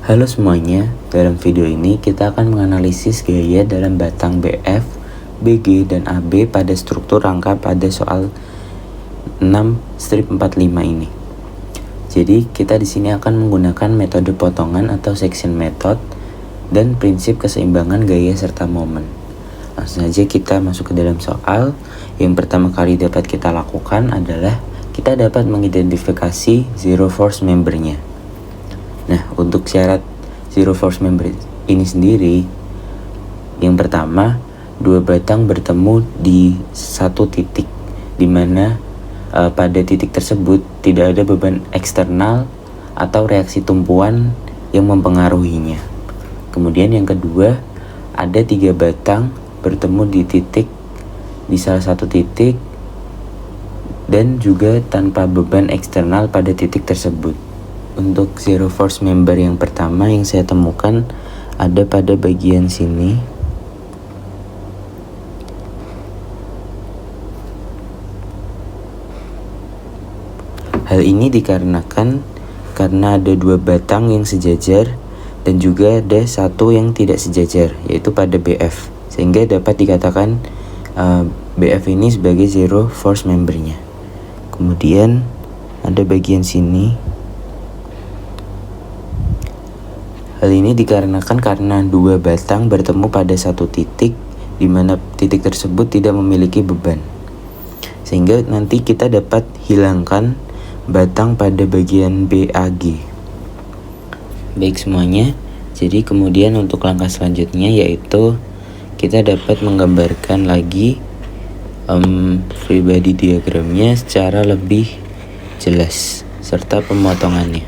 Halo semuanya, dalam video ini kita akan menganalisis gaya dalam batang BF, BG, dan AB pada struktur rangka pada soal 6-45 ini. Jadi kita di sini akan menggunakan metode potongan atau section method dan prinsip keseimbangan gaya serta momen. Langsung saja kita masuk ke dalam soal. Yang pertama kali dapat kita lakukan adalah kita dapat mengidentifikasi zero force membernya. Nah, untuk syarat zero force member ini sendiri, yang pertama, dua batang bertemu di satu titik, di mana pada titik tersebut tidak ada beban eksternal atau reaksi tumpuan yang mempengaruhinya. Kemudian yang kedua, ada tiga batang bertemu di salah satu titik dan juga tanpa beban eksternal pada titik tersebut. Untuk zero force member yang pertama yang saya temukan ada pada bagian sini. Hal ini dikarenakan karena ada dua batang yang sejajar dan juga ada satu yang tidak sejajar, yaitu pada BF, sehingga dapat dikatakan BF ini sebagai zero force membernya. Kemudian ada bagian sini. Hal ini dikarenakan karena dua batang bertemu pada satu titik, di mana titik tersebut tidak memiliki beban, sehingga nanti kita dapat hilangkan batang pada bagian BAG. Baik semuanya, jadi kemudian untuk langkah selanjutnya yaitu kita dapat menggambarkan lagi free body diagramnya secara lebih jelas serta pemotongannya.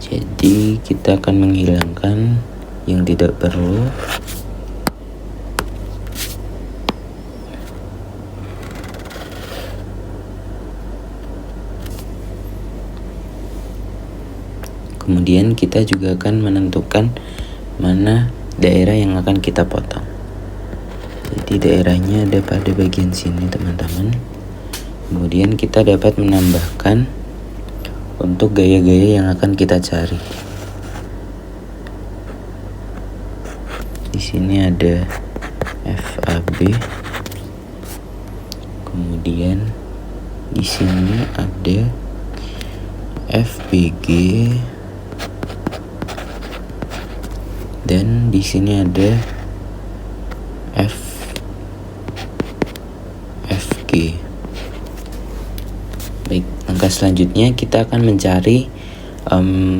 Jadi kita akan menghilangkan yang tidak perlu. Kemudian kita juga akan menentukan mana daerah yang akan kita potong. Jadi daerahnya ada pada bagian sini teman-teman. Kemudian kita dapat menambahkan untuk gaya-gaya yang akan kita cari. Di sini ada FAB. Kemudian di sini ada FBG. Dan di sini ada FG. Baik, langkah selanjutnya kita akan mencari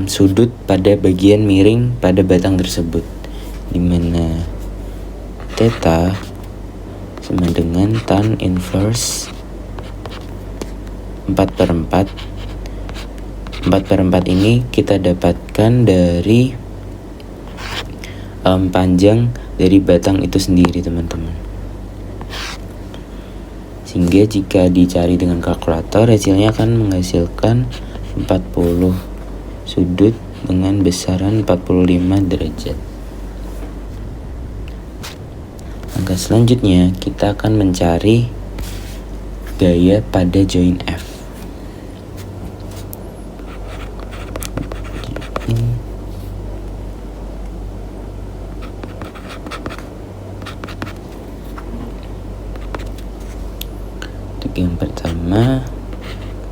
sudut pada bagian miring pada batang tersebut, di mana theta sama dengan tan inverse 4/4. 4/4 ini kita dapatkan dari panjang dari batang itu sendiri teman-teman, sehingga jika dicari dengan kalkulator hasilnya akan menghasilkan 40 sudut dengan besaran 45 derajat. Langkah selanjutnya kita akan mencari gaya pada join F. Untuk yang pertama,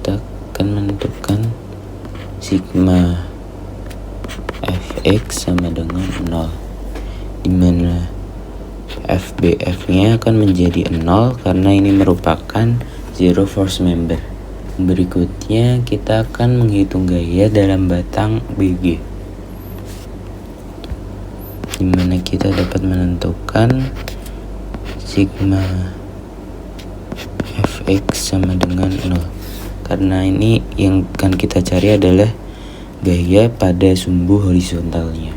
kita akan menentukan sigma fx sama dengan 0, di mana FBF nya akan menjadi 0 karena ini merupakan zero force member. Berikutnya kita akan menghitung gaya dalam batang BG, di mana kita dapat menentukan sigma fx sama dengan 0, karena ini yang akan kita cari adalah gaya pada sumbu horizontalnya.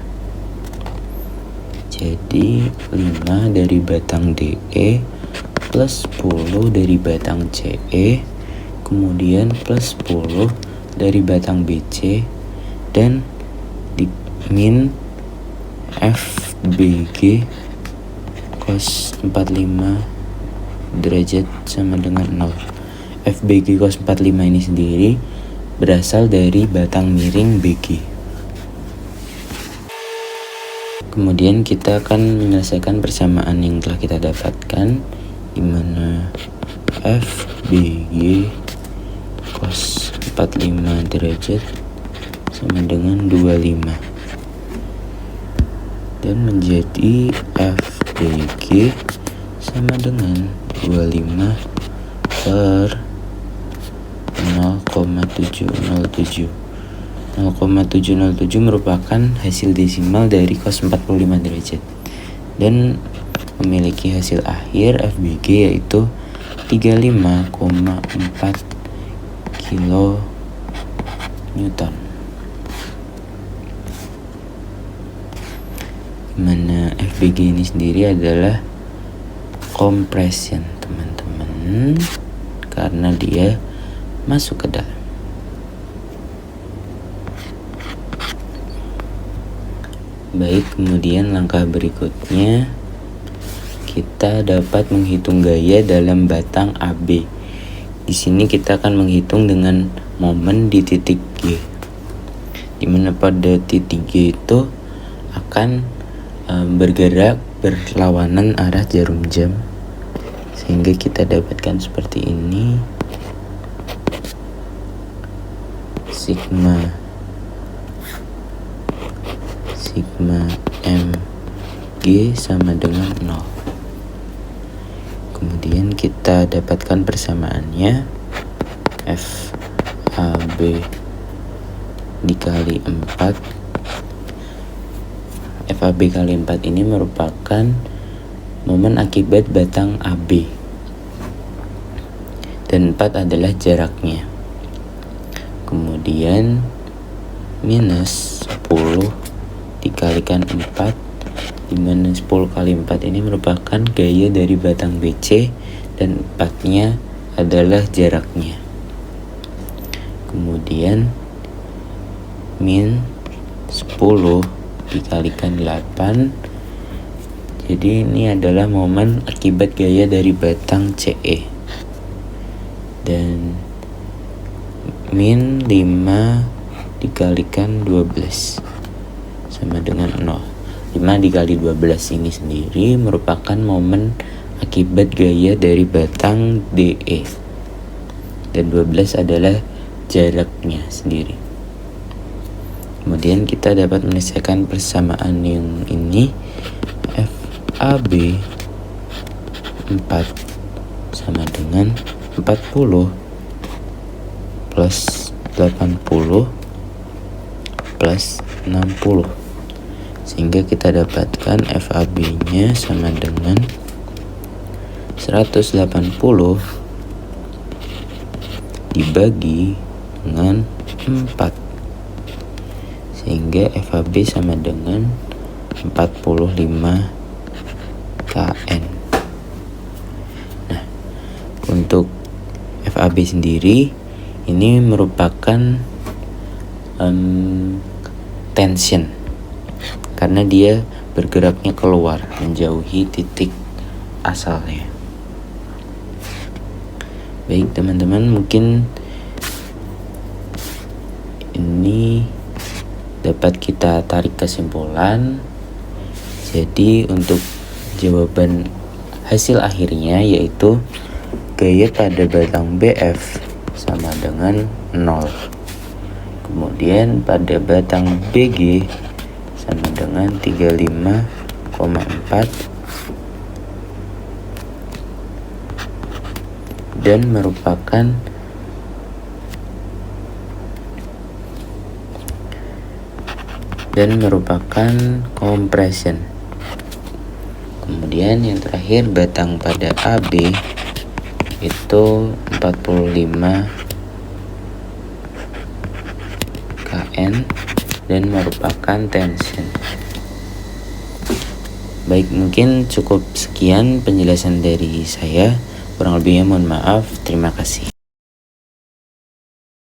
Jadi 5 dari batang DE plus 10 dari batang CE, kemudian plus 10 dari batang BC, dan di min FBG cos 45 derajat sama dengan 0. FBG cos 45 ini sendiri berasal dari batang miring BG. Kemudian kita akan menyelesaikan persamaan yang telah kita dapatkan, di mana FBG cos 45 derajat sama dengan 25, dan menjadi FBG sama dengan 25 per 0,707. 0,707 merupakan hasil desimal dari cos 45 derajat dan memiliki hasil akhir FBG yaitu 35,4 kilo Newton. Mana FBG ini sendiri adalah compression, teman-teman, karena dia masuk ke dalam. Baik, kemudian langkah berikutnya kita dapat menghitung gaya dalam batang AB. Di sini kita akan menghitung dengan momen di titik G, di mana pada titik G itu akan bergerak berlawanan arah jarum jam, sehingga kita dapatkan seperti ini. Sigma MG sama dengan 0. Kemudian kita dapatkan persamaannya, FAB dikali 4. FAB kali 4 ini merupakan momen akibat batang AB, dan 4 adalah jaraknya. Kemudian minus 10 dikalikan 4, dimana 10 kali 4 ini merupakan gaya dari batang BC dan 4-nya adalah jaraknya. Kemudian min 10 dikalikan 8, jadi ini adalah momen akibat gaya dari batang CE, dan min 5 dikalikan 12 sama dengan 0. 5 dikali 12 ini sendiri merupakan momen akibat gaya dari batang DE, dan 12 adalah jaraknya sendiri. Kemudian kita dapat menyelesaikan persamaan yang ini, FAB 4 sama dengan 40 plus 80 plus 60, sehingga kita dapatkan FAB-nya sama dengan 180 dibagi dengan 4, sehingga FAB sama dengan 45 kN. Nah, untuk FAB sendiri ini merupakan tension, karena dia bergeraknya keluar menjauhi titik asalnya. Baik teman-teman, mungkin ini dapat kita tarik kesimpulan. Jadi untuk jawaban hasil akhirnya yaitu gaya pada batang BF sama dengan 0. Kemudian pada batang BG sama dengan 35,4 dan merupakan compression. Kemudian yang terakhir batang pada AB itu 45 kN dan merupakan tension. Baik, mungkin cukup sekian penjelasan dari saya. Kurang lebihnya mohon maaf. Terima kasih.